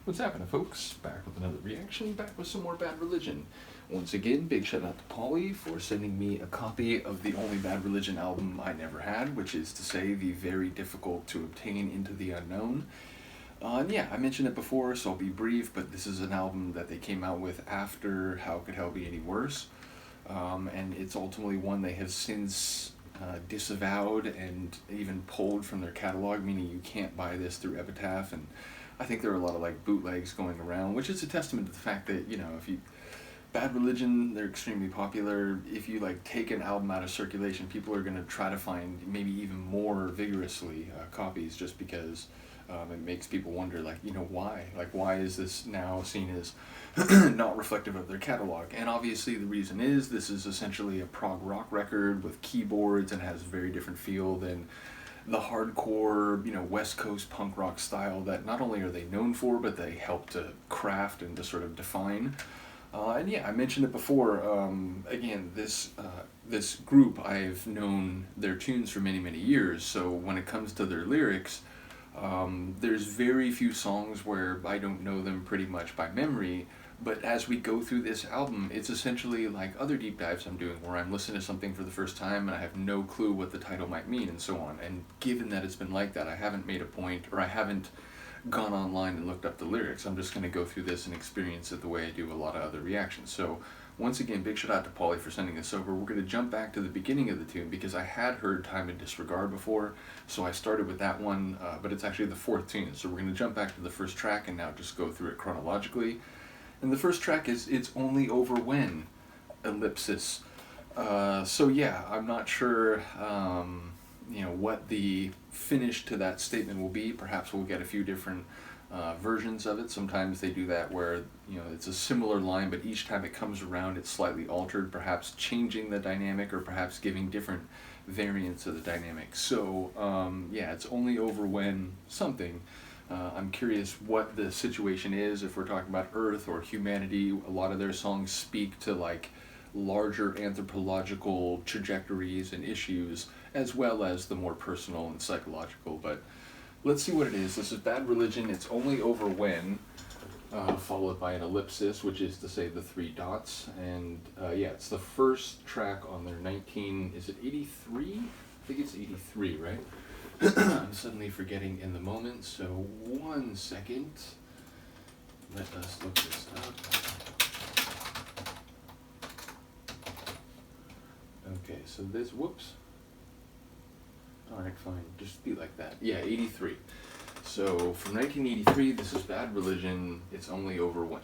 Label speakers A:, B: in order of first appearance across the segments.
A: What's happening, folks? Back with another reaction, back with some more Bad Religion. Once again, big shout out to Paulie for sending me a copy of the only Bad Religion album I never had, which is to say the very difficult to obtain Into the Unknown. And yeah, I mentioned it before, so I'll be brief, but this is an album that they came out with after How Could Hell Be Any Worse? And it's ultimately one they have since disavowed and even pulled from their catalog, meaning you can't buy this through Epitaph. And I think there are a lot of like bootlegs going around, which is a testament to the fact that, you know, if you Bad Religion, they're extremely popular. If you like take an album out of circulation, people are going to try to find maybe even more vigorously copies, just because it makes people wonder, like, you know, why? Like, why is this now seen as not reflective of their catalog? And obviously the reason is this is essentially a prog rock record with keyboards and has a very different feel than the hardcore, you know, West Coast punk rock style that not only are they known for, but they help to craft and to sort of define. And yeah, I mentioned it before. Again, this group, I've known their tunes for many, many years. So when it comes to their lyrics, there's very few songs where I don't know them pretty much by memory. But as we go through this album, it's essentially like other deep dives I'm doing, where I'm listening to something for the first time and I have no clue what the title might mean and so on. And given that it's been like that, I haven't made a point, or I haven't gone online and looked up the lyrics. I'm just going to go through this and experience it the way I do a lot of other reactions. So once again, big shout out to Paulie for sending this over. We're going to jump back to the beginning of the tune because I had heard Time and Disregard before, so I started with that one, but it's actually the fourth tune. So we're going to jump back to the first track and now just go through it chronologically. And the first track is It's Only Over When, ellipsis. So yeah, I'm not sure what the finish to that statement will be. Perhaps we'll get a few different versions of it. Sometimes they do that where, you know, it's a similar line, but each time it comes around it's slightly altered, perhaps changing the dynamic or perhaps giving different variants of the dynamic. So yeah, it's only over when something. I'm curious what the situation is, if we're talking about Earth or humanity. A lot of their songs speak to like larger anthropological trajectories and issues, as well as the more personal and psychological. But let's see what it is. This is Bad Religion, It's Only Over When, followed by an ellipsis, which is to say the three dots. And yeah, it's the first track on their 19, is it 83? I think it's 83, right? I'm suddenly forgetting in the moment, so 1 second. Let us look this up. Okay, so this, whoops. Alright, fine, just be like that. Yeah, 83. So, from 1983, this is Bad Religion, It's Only Over When.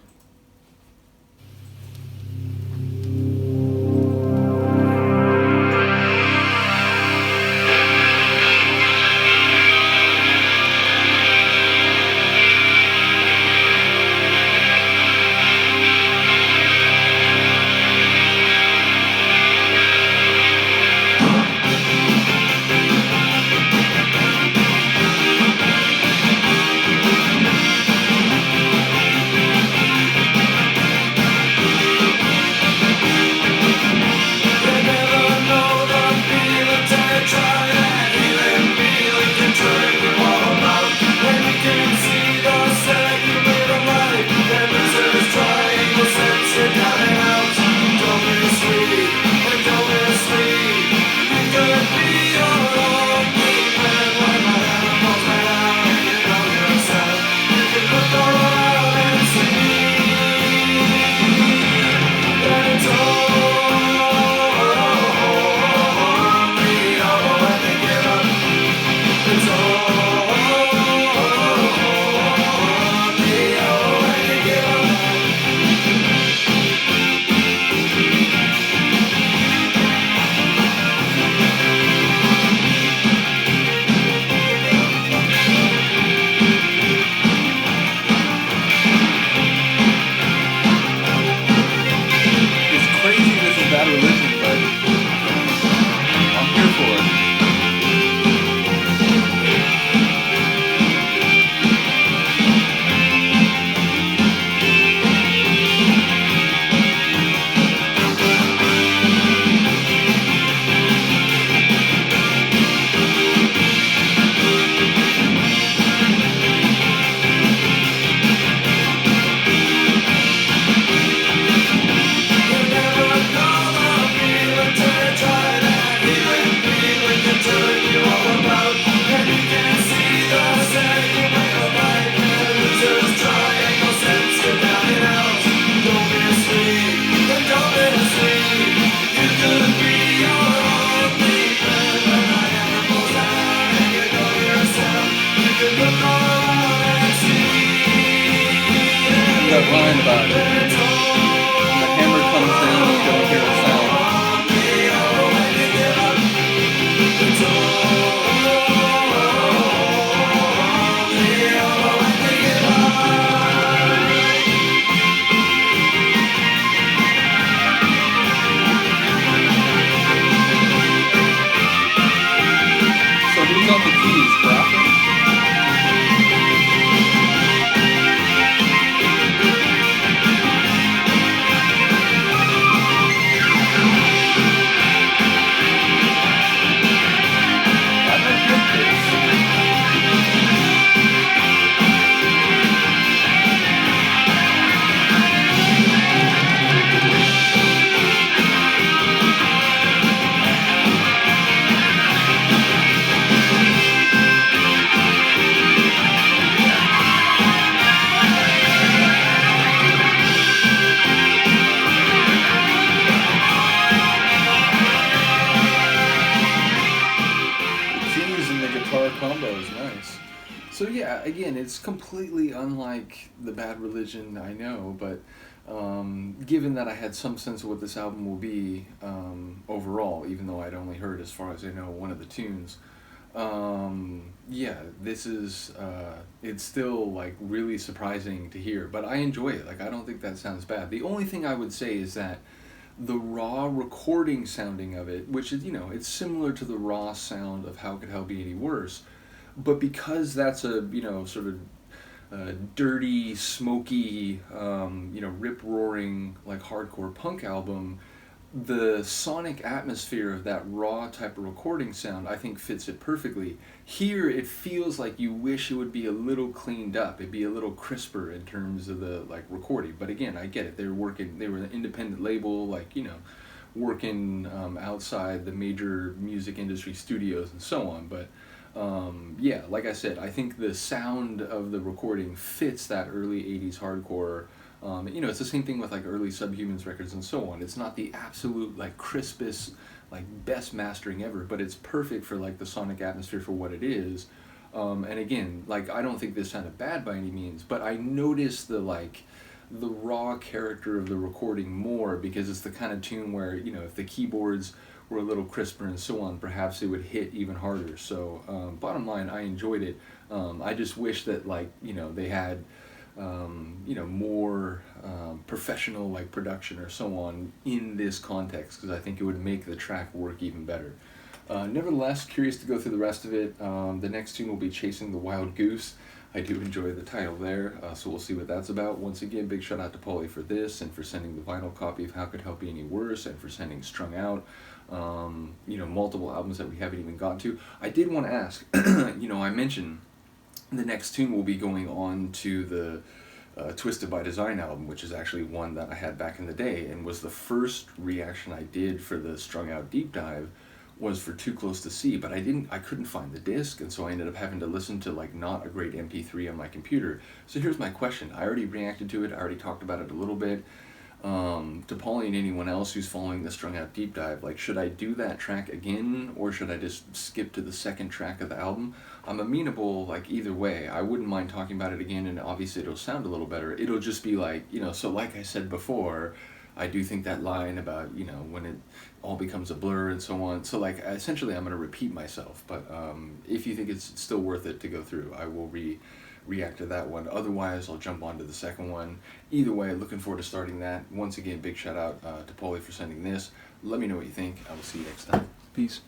A: that line about the hammer comes down, you don't hear a sound. So who's on the keys, Graphic? Combo is nice. So yeah, again, it's completely unlike the Bad Religion I know, but given that I had some sense of what this album will be overall, even though I'd only heard, as far as I know, one of the tunes, yeah, this is, it's still like really surprising to hear, but I enjoy it. Like, I don't think that sounds bad. The only thing I would say is that the raw recording sounding of it, which is, you know, it's similar to the raw sound of How Could Hell Be Any Worse, but because that's a, you know, sort of dirty, smoky, you know, rip-roaring, like, hardcore punk album, the sonic atmosphere of that raw type of recording sound, I think, fits it perfectly. Here, it feels like you wish it would be a little cleaned up. It'd be a little crisper in terms of the, like, recording. But again, I get it. They were an independent label, like, you know, working outside the major music industry studios and so on. But yeah, like I said, I think the sound of the recording fits that early 80s hardcore. You know, it's the same thing with like early Subhumans records and so on. It's not the absolute like crispest, like best mastering ever, but it's perfect for like the sonic atmosphere for what it is. And again, like, I don't think this sounded bad by any means, but I noticed the like the raw character of the recording more, because it's the kind of tune where, you know, if the keyboards were a little crisper and so on, perhaps it would hit even harder. So bottom line, I enjoyed it. I just wish that, like, you know, they had you know, more professional like production or so on in this context, because I think it would make the track work even better. Nevertheless, curious to go through the rest of it. The next tune will be Chasing the Wild Goose. I do enjoy the title there, so we'll see what that's about. Once again, big shout out to Paulie for this, and for sending the vinyl copy of How Could Hell Be Any Worse, and for sending Strung Out. You know, multiple albums that we haven't even gotten to. I did want to ask, you know, I mentioned the next tune will be going on to the Twisted by Design album, which is actually one that I had back in the day, and was the first reaction I did for the Strung Out deep dive, was for Too Close to See, but I couldn't find the disc, and so I ended up having to listen to like not a great MP3 on my computer. So here's my question. I already reacted to it, I already talked about it a little bit. To Paulie and anyone else who's following the Strung Out deep dive, like, should I do that track again, or should I just skip to the second track of the album? I'm amenable, like, either way. I wouldn't mind talking about it again, and obviously it'll sound a little better. It'll just be like, you know, so like I said before, I do think that line about, you know, when it all becomes a blur and so on. So, like, essentially I'm going to repeat myself, but if you think it's still worth it to go through, I will react to that one. Otherwise, I'll jump on to the second one. Either way, looking forward to starting that. Once again, big shout out to Paulie for sending this. Let me know what you think. I will see you next time. Peace.